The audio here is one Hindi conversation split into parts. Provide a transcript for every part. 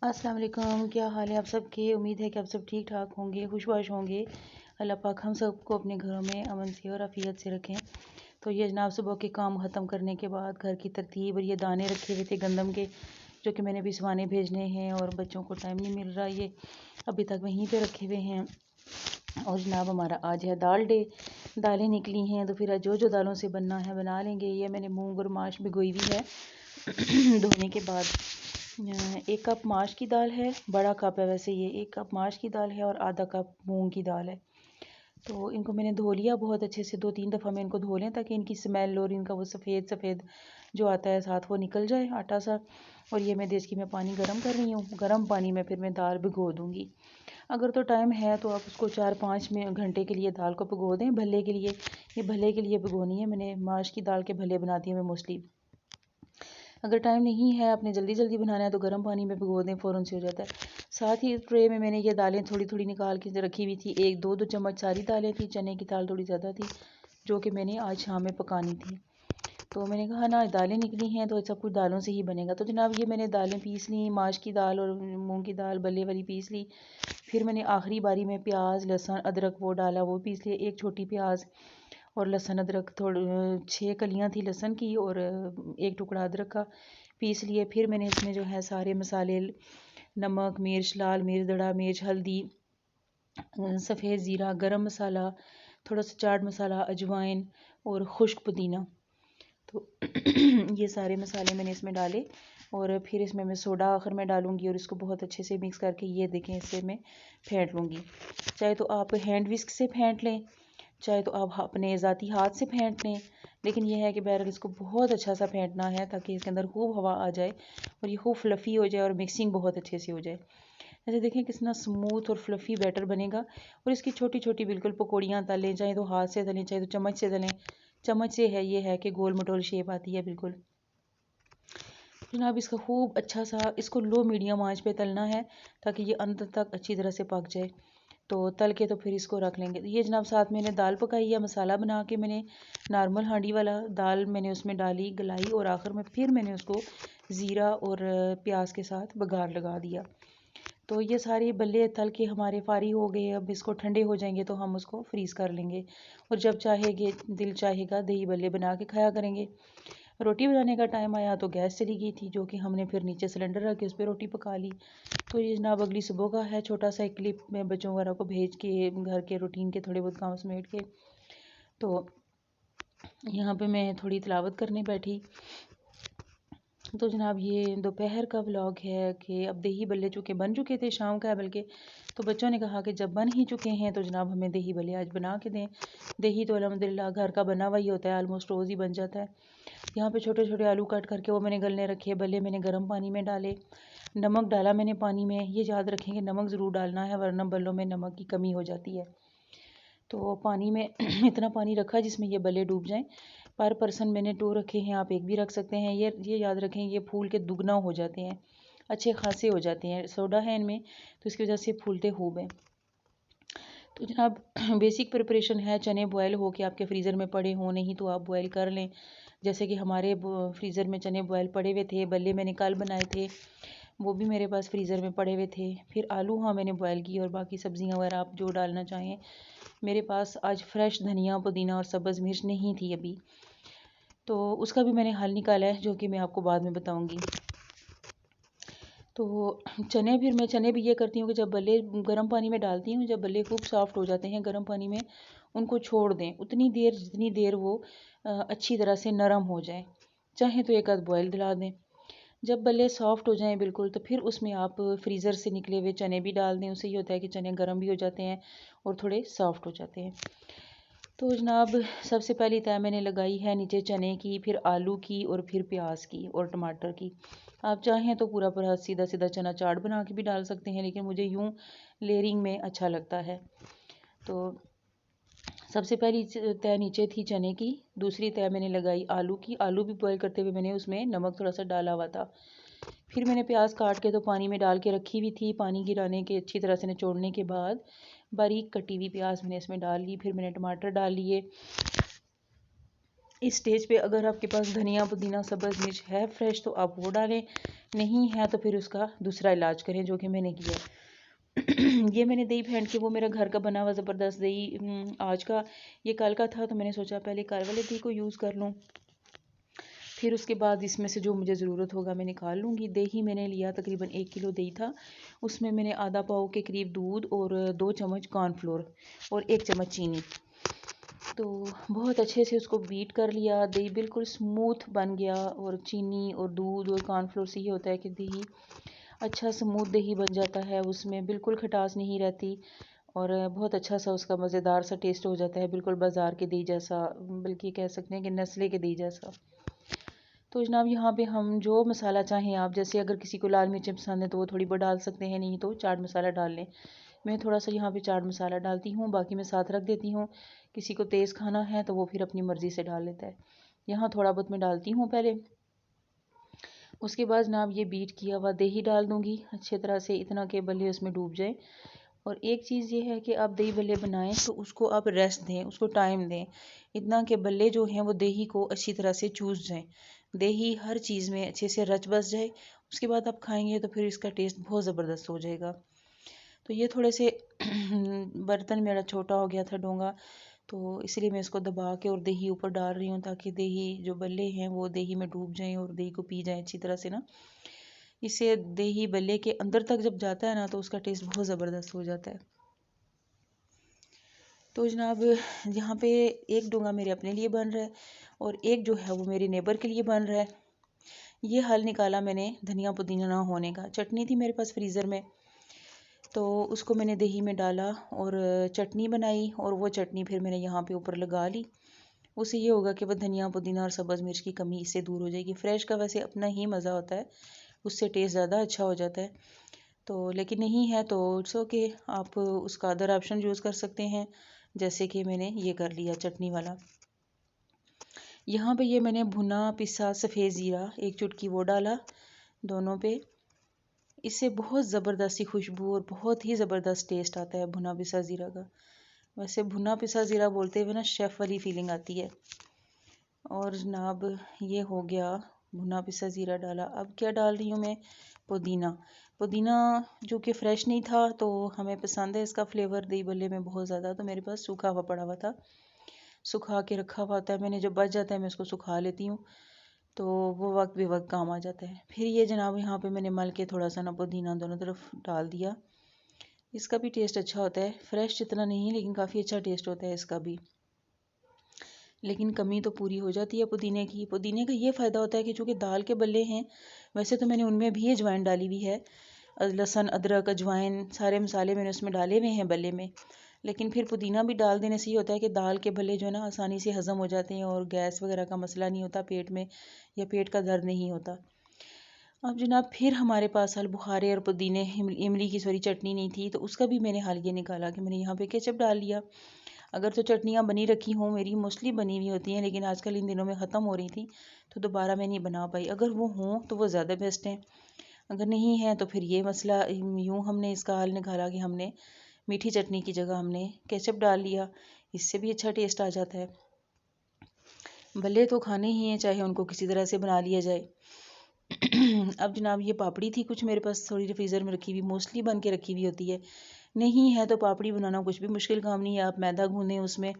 अस्सलाम वालेकुम, क्या हाल है आप सबके। उम्मीद है कि आप सब ठीक ठाक होंगे, खुशबाश होंगे। अल्लाह पाक हम सबको अपने घरों में अमन से और आफियत से रखें। तो ये जनाब सुबह के काम ख़त्म करने के बाद घर की तरतीब, और ये दाने रखे हुए थे गंदम के जो कि मैंने भिजवाने भेजने हैं और बच्चों को टाइम नहीं मिल रहा, ये अभी तक वहीं पे रखे हुए हैं। और जनाब हमारा आज है दाल डे, दालें निकली हैं तो फिर जो जो दालों से बनना है बना लेंगे। ये मैंने मूंग और माश भिगोई हुई है धोने के बाद। 1 कप माश की दाल है, बड़ा कप है वैसे ये। 1 कप माश की दाल है और आधा कप मूंग की दाल है। तो इनको मैंने धो लिया बहुत अच्छे से, 2-3 दफ़ा मैं इनको धो लें ताकि इनकी स्मेल और इनका वो सफ़ेद सफ़ेद जो आता है साथ वो निकल जाए आटा सा। और ये मैं देसी में पानी गर्म कर रही हूँ। गर्म पानी में फिर मैं दाल भिगो दूँगी। अगर तो टाइम है तो आप उसको 4-5 घंटे के लिए दाल को भिगो दें, भल्ले के लिए। ये भल्ले के लिए भिगोनी है मैंने, माश की दाल के भल्ले बनाती हूँ मैं मोस्टली। अगर टाइम नहीं है, आपने जल्दी जल्दी बनाना है तो गर्म पानी में भिगो दें, फ़ौरन से हो जाता है। साथ ही ट्रे में मैंने ये दालें थोड़ी थोड़ी निकाल के रखी हुई थी। 1-2 चम्मच सारी दालें थी, चने की दाल थोड़ी ज़्यादा थी जो कि मैंने आज शाम में पकानी थी। तो मैंने कहा ना दालें निकली हैं तो सब कुछ दालों से ही बनेगा। तो जनाब ये मैंने दालें पीस ली, माश की दाल और मूंग की दाल भल्ले वाली पीस ली। फिर मैंने आखिरी बारी में प्याज लहसुन अदरक वो डाला, वो पीस लिया। 1 छोटी प्याज और लहसुन अदरक थोड़ी 6 कलियाँ थी लहसुन की और 1 टुकड़ा अदरक का पीस लिए। फिर मैंने इसमें जो है सारे मसाले, नमक मिर्च, लाल मिर्च, दड़ा मिर्च, हल्दी, सफ़ेद ज़ीरा, गरम मसाला, थोड़ा सा चाट मसाला, अजवाइन और खुश्क पुदीना, तो ये सारे मसाले मैंने इसमें डाले। और फिर इसमें मैं सोडा आखिर में डालूंगी और इसको बहुत अच्छे से मिक्स करके ये देखें इससे मैं फेंट लूँगी। चाहे तो आप हैंड विस्क से फेंट लें, चाहे तो आप अपने ज़ाती हाथ से फेंट लें, लेकिन यह है कि बहरहाल इसको बहुत अच्छा सा फेंटना है ताकि इसके अंदर खूब हवा आ जाए और ये खूब फ्लफ़ी हो जाए और मिक्सिंग बहुत अच्छे से हो जाए। ऐसे देखें कितना स्मूथ और फ्लफ़ी बैटर बनेगा। और इसकी छोटी छोटी बिल्कुल पकौड़ियाँ तलें, चाहे तो हाथ से तलें चाहे तो चम्मच से तलें। चम्मच से है ये है कि गोल मटोल शेप आती है बिल्कुल। जनाब इसका खूब अच्छा सा इसको लो मीडियम आंच पे तलना है ताकि ये अंदर तक अच्छी तरह से पक जाए। तो तल के तो फिर इसको रख लेंगे। ये जनाब साथ मैंने दाल पकाई है, मसाला बना के मैंने नॉर्मल हांडी वाला दाल मैंने उसमें डाली, गलाई और आखिर में फिर मैंने उसको ज़ीरा और प्याज के साथ बघार लगा दिया। तो ये सारे बल्ले तल के हमारे फारी हो गए। अब इसको ठंडे हो जाएंगे तो हम उसको फ्रीज़ कर लेंगे और जब चाहेंगे दिल चाहेगा दही बल्ले बना के खाया करेंगे। रोटी बनाने का टाइम आया तो गैस चली गई थी जो कि हमने फिर नीचे सिलेंडर रख के उस पर रोटी पका ली। तो ये जनाब अगली सुबह का है छोटा सा एक क्लिप में बच्चों वगैरह को भेज के घर के रूटीन के थोड़े बहुत काम समेट के। तो यहाँ पे मैं थोड़ी तिलावत करने बैठी। तो जनाब ये दोपहर का व्लॉग है कि अब दही बल्ले चूँकि बन चुके थे, शाम का है बल्कि, तो बच्चों ने कहा कि जब बन ही चुके हैं तो जनाब हमें दही बल्ले आज बना के दें। दही तो अल्हम्दुलिल्लाह घर का बना हुआ ही होता है, आलमोस्ट रोज़ ही बन जाता है। यहाँ पे छोटे छोटे आलू कट करके वो मैंने गलने रखे, भले मैंने गर्म पानी में डाले, नमक डाला मैंने पानी में। ये याद रखें कि नमक ज़रूर डालना है वरना बल्लों में नमक की कमी हो जाती है। तो पानी में इतना पानी रखा जिसमें ये बल्ले डूब जाएं। पर पर्सन मैंने 2 रखे हैं, आप 1 भी रख सकते हैं। ये याद रखें ये फूल के दुगना हो जाते हैं, अच्छे खासे हो जाते हैं। सोडा है इनमें तो इसकी वजह से फूलते खूब हैं। तो जनाब बेसिक प्रिपरेशन है, चने बॉयल हो के आपके फ्रीज़र में पड़े हों, नहीं तो आप बॉयल कर लें। जैसे कि हमारे फ्रीज़र में चने बॉयल पड़े हुए थे, बल्ले मैंने कल बनाए थे, वो भी मेरे पास फ्रीज़र में पड़े हुए थे। फिर आलू हाँ मैंने बॉयल किए और बाकी सब्ज़ियाँ वगैरह आप जो डालना चाहें। मेरे पास आज फ्रेश धनिया पुदीना और सब्ज़ मिर्च नहीं थी अभी, तो उसका भी मैंने हल निकाला है जो कि मैं आपको बाद में बताऊंगी। तो चने भी ये करती हूँ कि जब बल्ले गर्म पानी में डालती हूँ, जब बल्ले खूब सॉफ्ट हो जाते हैं गर्म पानी में, उनको छोड़ दें उतनी देर जितनी देर वो अच्छी तरह से नरम हो जाए। चाहे तो एक आध बॉयल दिला दें। जब बल्ले सॉफ्ट हो जाएं बिल्कुल तो फिर उसमें आप फ्रीज़र से निकले हुए चने भी डाल दें। उससे ये होता है कि चने गर्म भी हो जाते हैं और थोड़े सॉफ्ट हो जाते हैं। तो जनाब सबसे पहली तय मैंने लगाई है नीचे चने की, फिर आलू की और फिर प्याज की और टमाटर की। आप चाहें तो पूरा पूरा सीधा सीधा चना चाट बना के भी डाल सकते हैं, लेकिन मुझे यूं लेयरिंग में अच्छा लगता है। तो सबसे पहली तय नीचे थी चने की, दूसरी तय मैंने लगाई आलू की। आलू भी बॉयल करते हुए मैंने उसमें नमक थोड़ा सा डाला हुआ था। फिर मैंने प्याज काट के तो पानी में डाल के रखी हुई थी। पानी गिराने के अच्छी तरह से निचोड़ने के बाद बारीक कटी हुई प्याज मैंने इसमें डाल ली। फिर मैंने टमाटर डाल लिए इस स्टेज पे अगर आपके पास धनिया पुदीना सब्ज़ मिर्च है फ्रेश तो आप वो डालें, नहीं है तो फिर उसका दूसरा इलाज करें, जो कि मैंने किया। ये मैंने दही फेंट के, वो मेरा घर का बना हुआ ज़बरदस्त दही आज का, ये कल का था, तो मैंने सोचा पहले कल वाले दही को यूज़ कर लूँ, फिर उसके बाद इसमें से जो मुझे ज़रूरत होगा मैं निकाल लूँगी। दही मैंने लिया तकरीबन 1 किलो दही था, उसमें मैंने आधा पाव के करीब दूध और 2 चम्मच कॉर्नफ्लोर और 1 चम्मच चीनी, तो बहुत अच्छे से उसको बीट कर लिया। दही बिल्कुल स्मूथ बन गया, और चीनी और दूध और कॉर्नफ्लोर से ये होता है कि दही अच्छा स्मूथ दही बन जाता है, उसमें बिल्कुल खटास नहीं रहती, और बहुत अच्छा सा उसका मज़ेदार सा टेस्ट हो जाता है, बिल्कुल बाज़ार के दही जैसा, बल्कि कह सकते हैं कि नस्ले के दही जैसा। तो जनाब यहाँ पे हम जो मसाला चाहें आप, जैसे अगर किसी को लाल मिर्चें पसंद है तो वो थोड़ी बहुत डाल सकते हैं, नहीं तो चाट मसाला डाल लें। मैं थोड़ा सा यहाँ पे चाट मसाला डालती हूँ, बाकी मैं साथ रख देती हूँ। किसी को तेज़ खाना है तो वो फिर अपनी मर्ज़ी से डाल लेता है। यहाँ थोड़ा बहुत मैं डालती हूँ पहले। उसके बाद जनाब ये बीट किया हुआ दही डाल दूँगी अच्छे तरह से, इतना के बल्ले उसमें डूब जाए। और एक चीज़ ये है कि आप दही बल्ले बनाएं तो उसको आप रेस्ट दें, उसको टाइम दें, इतना के बल्ले जो हैं वो दही को अच्छी तरह से चूस जाएं, दही हर चीज़ में अच्छे से रच बस जाए। उसके बाद आप खाएंगे तो फिर इसका टेस्ट बहुत ज़बरदस्त हो जाएगा। तो ये थोड़े से बर्तन मेरा छोटा हो गया था डोंगा, तो इसलिए मैं इसको दबा के और दही ऊपर डाल रही हूँ, ताकि दही जो बल्ले हैं वो दही में डूब जाएं और दही को पी जाएं अच्छी तरह से ना। इससे दही बल्ले के अंदर तक जब जाता है ना तो उसका टेस्ट बहुत ज़बरदस्त हो जाता है। तो जनाब यहाँ पे एक डोंगा मेरे अपने लिए बन रहा है और एक जो है वो मेरे नेबर के लिए बन रहा है। ये हल निकाला मैंने धनिया पुदीना ना होने का। चटनी थी मेरे पास फ्रीज़र में, तो उसको मैंने दही में डाला और चटनी बनाई, और वो चटनी फिर मैंने यहाँ पे ऊपर लगा ली। उससे ये होगा कि वह धनिया पुदीना और सब्ज़ मिर्च की कमी इससे दूर हो जाएगी। फ्रेश का वैसे अपना ही मज़ा होता है, उससे टेस्ट ज़्यादा अच्छा हो जाता है। तो लेकिन नहीं है तो इट्स ओके, आप उसका अदर ऑप्शन यूज़ कर सकते हैं, जैसे कि मैंने ये कर लिया चटनी वाला। यहाँ पे ये मैंने भुना पिसा सफ़ेद ज़ीरा 1 चुटकी वो डाला दोनों पे। इससे बहुत ज़बरदस्ती खुशबू और बहुत ही ज़बरदस्त टेस्ट आता है भुना पिसा ज़ीरा का। वैसे भुना पिसा ज़ीरा बोलते हुए ना शेफ़ वाली फीलिंग आती है। और जनाब ये हो गया, भुना पिसा ज़ीरा डाला। अब क्या डाल रही हूँ मैं, पुदीना। पुदीना जो कि फ़्रेश नहीं था, तो हमें पसंद है इसका फ्लेवर दही बल्ले में बहुत ज़्यादा, तो मेरे पास सूखा हुआ पड़ा हुआ था, सुखा के रखा हुआ होता है मैंने, जब बच जाता है मैं उसको सुखा लेती हूँ, तो वो वक्त बेवक्त काम आ जाता है। फिर ये जनाब यहाँ पे मैंने मल के थोड़ा सा ना पुदीना दोनों तरफ डाल दिया। इसका भी टेस्ट अच्छा होता है, फ्रेश जितना नहीं लेकिन काफ़ी अच्छा टेस्ट होता है इसका भी। लेकिन कमी तो पूरी हो जाती है पुदीने की। पुदीने का ये फ़ायदा होता है कि चूँकि दाल के बल्ले हैं, वैसे तो मैंने उनमें भी अजवाइन डाली हुई है, लहसुन अदरक अजवाइन सारे मसाले मैंने उसमें डाले हुए हैं बल्ले में। लेकिन फिर पुदीना भी डाल देने से ये होता है कि दाल के भल्ले जो है ना आसानी से हज़म हो जाते हैं, और गैस वगैरह का मसला नहीं होता पेट में, या पेट का दर्द नहीं होता। अब जनाब फिर हमारे पास हल बुखारे और पुदीने इमली की सॉरी चटनी नहीं थी, तो उसका भी मैंने हल ये निकाला कि मैंने यहाँ पे केचप डाल लिया। अगर तो चटनियाँ बनी रखी हों, मेरी मोस्टली बनी हुई होती हैं, लेकिन आजकल इन दिनों में ख़त्म हो रही थी, तो दोबारा मैं नहीं बना पाई। अगर वो हों तो वो ज़्यादा बेस्ट है, अगर नहीं है तो फिर ये मसला यूँ हमने इसका हल निकाला कि हमने मीठी चटनी की जगह हमने केचप डाल लिया, इससे भी अच्छा टेस्ट आ जाता है। भले तो खाने ही हैं, चाहे उनको किसी तरह से बना लिया जाए। अब जनाब ये पापड़ी थी कुछ मेरे पास थोड़ी फ्रीज़र में रखी हुई, मोस्टली बन के रखी हुई होती है। नहीं है तो पापड़ी बनाना कुछ भी मुश्किल काम नहीं है। आप मैदा गूँदें, उसमें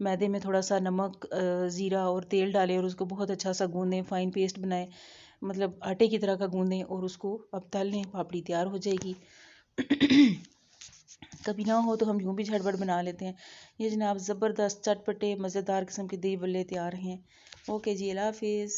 मैदे में थोड़ा सा नमक ज़ीरा और तेल डालें, और उसको बहुत अच्छा सा गूँदें, फ़ाइन पेस्ट बनाएं, मतलब आटे की तरह का गूँदें, और उसको अब तल लें, पापड़ी तैयार हो जाएगी। कभी ना हो तो हम यूँ भी झटपट बना लेते हैं। ये जनाब ज़बरदस्त चटपटे मज़ेदार किस्म के दही बल्ले तैयार हैं। ओके जी, अल्लाह हाफिज़।